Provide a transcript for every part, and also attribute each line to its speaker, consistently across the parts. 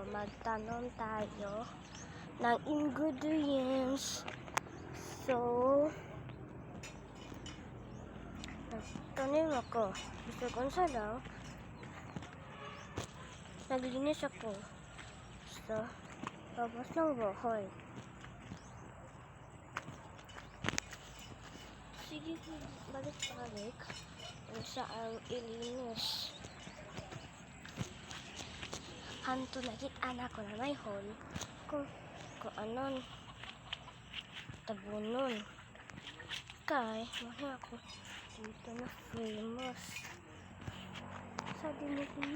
Speaker 1: magtanom tayo ng ingredients. So, nagtanim ako. Gusto ko sa lang. Naglinis ako. So, tapos ng bahay. Sige, balik-balik. Kung saan ilinis. Hanto nakit anak ko na may hol. Kung anon. Tabunon. Kay, mahal ako. Dito na famous. Sa dinito.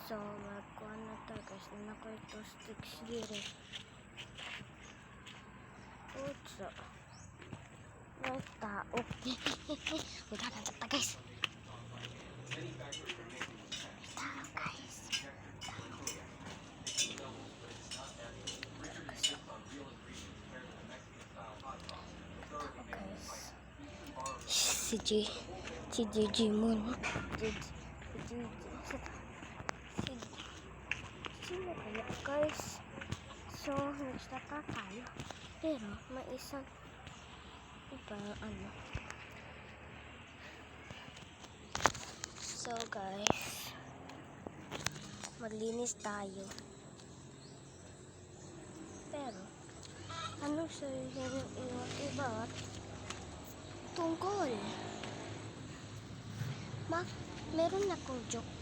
Speaker 1: So, magkuhan na to guys. Na ko ito sticks dito. Utso. May tao. Huwag na ta guys. Tao guys. Si Gigi Moon. Sino kaya guys? So, nagstaka tayo. Pero, may isang ano. So, guys, maglinis tayo. Pero, ano sa iba tungkol? Meron akong joke,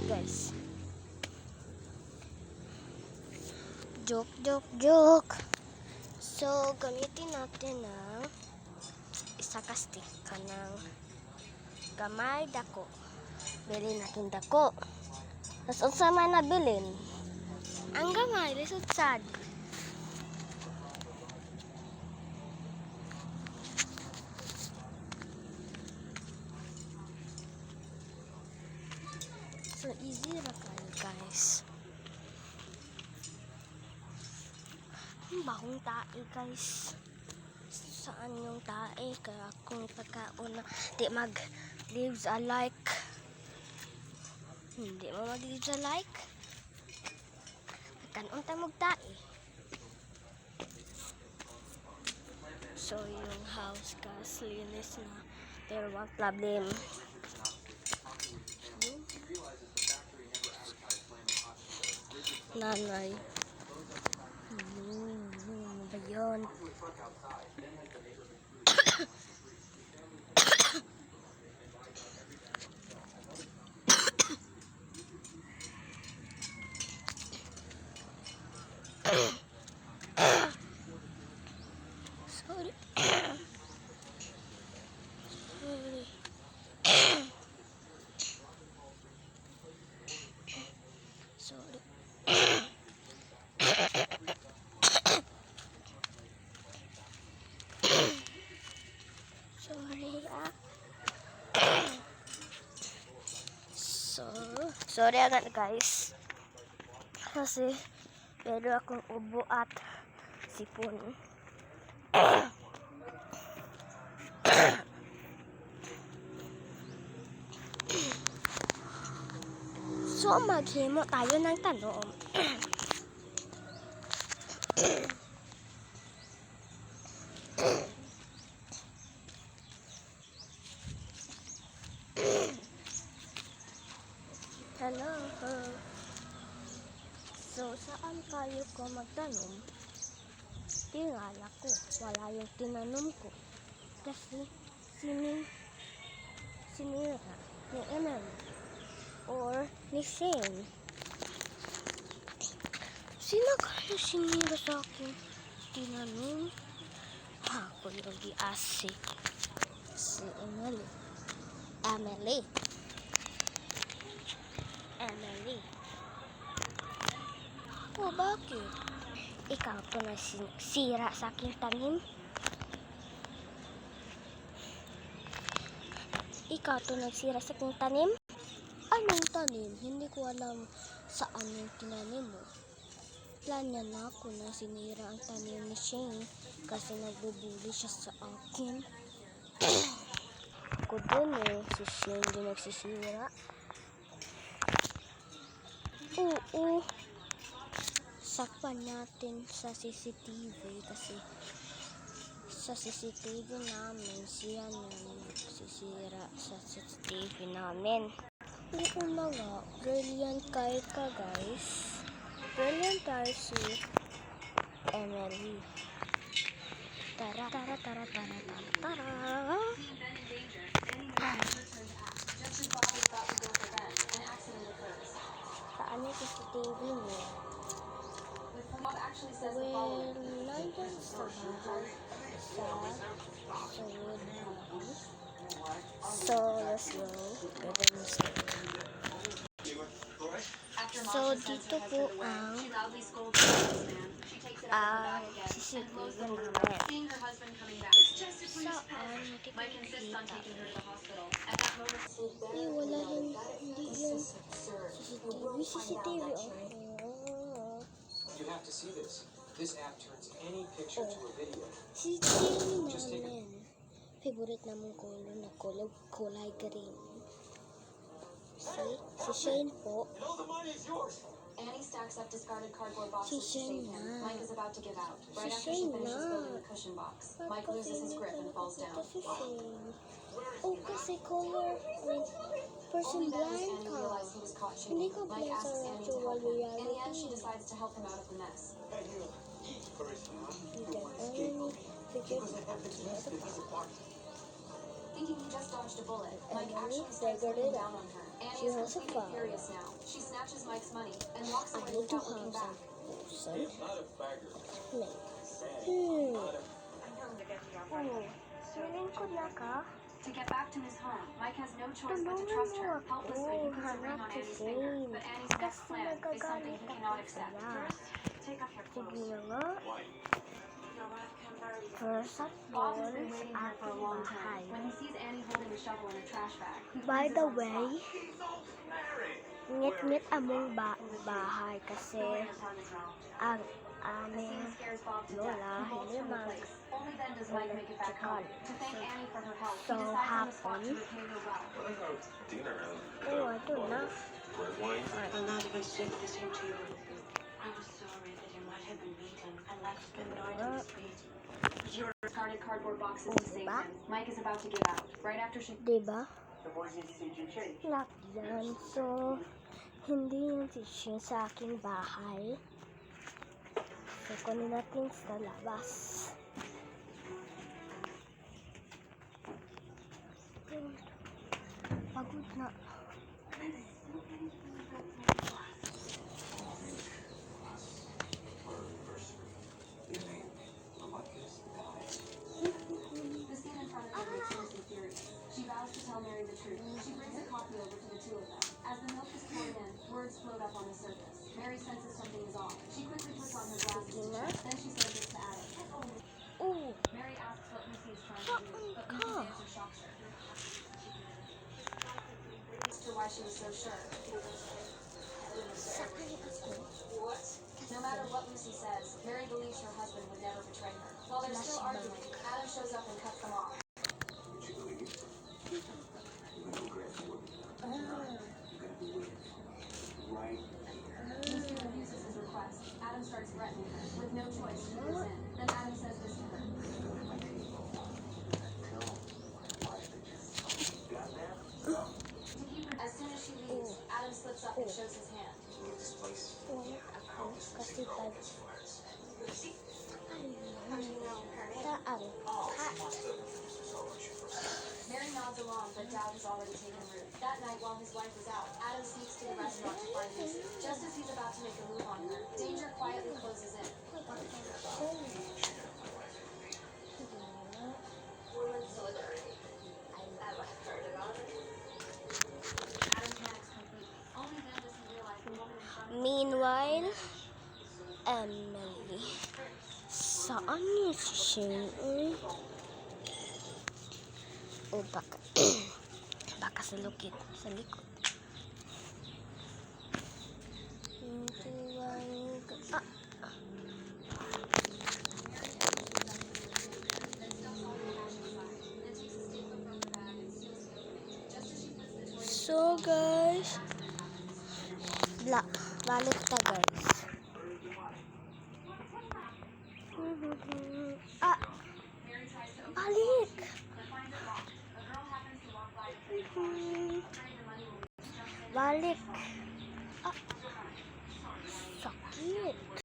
Speaker 1: guys. Joke. So, gamitin natin ng isa kastik ka ng gamay dako. Bilhin natin dako. Tapos, unsa man nabilin? Ang gamay, lisod sad. So, easy na kayo, guys. Ang bahong tae, guys. Saan yung tae? Kaya kung pagkauna, di mag-leaves a like. Hindi mo mag-leaves a like. Kanon tayo mag-tae. So, yung house, guys, linis na. Pero, wag problem. Nanay. Ano ba yun? Sorry. Sorry. Sorry agad guys. Kasi meron akong ubo at sipon. So maghimo tayo ng tanom. Hello. So, saan kayo ko magtanom? Tingala ko. Wala yung tinanom ko. Kasi, sinira ni Emily. Or, ni Shane. Sino kaya sinira sa akin? Tinanom? Ako yung giasi. Si Emily. Emily. Oh, bakit? Ikaw to na sira sa aking tanim? Ikaw to nagsira sa aking tanim? Anong tanim? Hindi ko alam saan yung tinanim mo. Planya na ako na sinira ang tanim ni Shane kasi nagbubuli siya sa akin. Ako ko dun eh. Si Shane din nagsisira. Oo. Sakpan natin sa CCTV kasi sa CCTV namin siya yung nagsisira sa CCTV namin. Oo na nga. Brilliant kayo ka guys. Brilliant tayo si Emily. Tara, tara, tara, tara, tara, tara. Saan yung CCTV mo? Well, nandyan sa bahay sa sunod namin. So, let's go. Gagawin mo sa So, dito po ang CCTV namin. Saan? Hindi ko nakita. Eh, wala yun. Hindi yun. CCTV. Oh.
Speaker 2: You have to see this. This app turns any picture to a video.
Speaker 1: CCTV namin. Favorite naman color na kulay green. Si Shane po.
Speaker 3: Annie stacks up discarded cardboard boxes
Speaker 1: Si
Speaker 3: to
Speaker 1: Shane
Speaker 3: save him.
Speaker 1: na.
Speaker 3: Mike is about to give out.
Speaker 1: Si
Speaker 3: Right after
Speaker 1: Shane
Speaker 3: she finishes
Speaker 1: na.
Speaker 3: building the cushion box, Mike loses his grip and falls down.
Speaker 1: Si Shane. Oh, kasi color. Person
Speaker 3: Only then does
Speaker 1: blind
Speaker 3: Annie
Speaker 1: ka.
Speaker 3: realize he was caught
Speaker 1: Hindi
Speaker 3: cheating.
Speaker 1: ka
Speaker 3: Mike
Speaker 1: pala sa
Speaker 3: asks Annie to
Speaker 1: virtual
Speaker 3: help him. In the end,
Speaker 1: reality.
Speaker 3: she decides to help him out of the mess. Thinking he just dodged a bullet, Mike actually starts looking down on her. Annie is completely furious now. She snatches Mike's money and walks
Speaker 1: I
Speaker 3: away
Speaker 1: need to
Speaker 3: without looking
Speaker 1: have
Speaker 3: back.
Speaker 1: some. Feeling ko na ka.
Speaker 3: To get back to his home, Mike has no choice but to trust her. Helplessly, he puts a ring on Annie's finger. But Annie's next plan is something he cannot accept. Take off your
Speaker 1: Sige
Speaker 3: clothes.
Speaker 1: na nga.
Speaker 3: Your wife can barely
Speaker 1: First at
Speaker 3: Bob has
Speaker 1: doon
Speaker 3: been
Speaker 1: sa
Speaker 3: waiting here for a
Speaker 1: ating
Speaker 3: long
Speaker 1: bahay.
Speaker 3: time. When he sees Annie holding a shovel in a trash bag, he
Speaker 1: By
Speaker 3: freezes
Speaker 1: the
Speaker 3: on the
Speaker 1: way,
Speaker 3: spot.
Speaker 1: ngit-ngit among bahay kasi ang
Speaker 3: The
Speaker 1: aming
Speaker 3: scene scares Bob to death.
Speaker 1: lola
Speaker 3: He bolts
Speaker 1: hindi
Speaker 3: from the place. Only then does Mike make it back home. To thank Annie for her help, he
Speaker 1: So
Speaker 3: decides on the spot to
Speaker 1: happened.
Speaker 3: repay her well.
Speaker 1: Oh, ito na.
Speaker 4: I'm not even sick the same to you. I was sorry that you might have been beaten and left annoyed in the street.
Speaker 3: Your discarded cardboard boxes
Speaker 1: Oh,
Speaker 3: to save
Speaker 1: diba?
Speaker 3: him. Mike is about to give out. Right after she
Speaker 1: Diba? Lock yan. So, hindi yung fishing sa aking bahay. So, kunin natin sa labas. Pagod na.
Speaker 3: The scene in front of her makes Lucy furious. She vows to tell Mary the truth. She brings a coffee over to the two of them. As the milk is poured in, words float up on the surface. Mary senses something is off. She quickly puts on her glasses to check. Then she says this to Adam.
Speaker 1: Oh,
Speaker 3: Mary asks what Lucy is trying to do, but Lucy's answer shocks her. As to why she was so sure.
Speaker 1: saan ako?
Speaker 3: No matter what Lucy says, Mary believes her husband would never betray her. While they're still arguing, Adam shows up and cuts them off. Lucy refuses his request. Adam starts threatening her. With no choice, she gives in. Then Adam says this to her. As soon as she leaves, Adam slips up and shows his hand.
Speaker 1: Wala ako kasi saan?
Speaker 3: Mary nods along, but doubt has already taken root. That night, while his wife is out, Adam sneaks to the restaurant to find Lucy. Just as he's about to make a move on her, danger quietly closes in. Adam panics completely. Only then does he realize the woman in front of him.
Speaker 1: Meanwhile, Emily. Saan niya si Shane? O baka, baka sa lukit, sa likod. So guys, balik ka guys. Ah, balik. Balik. Ah, sakit.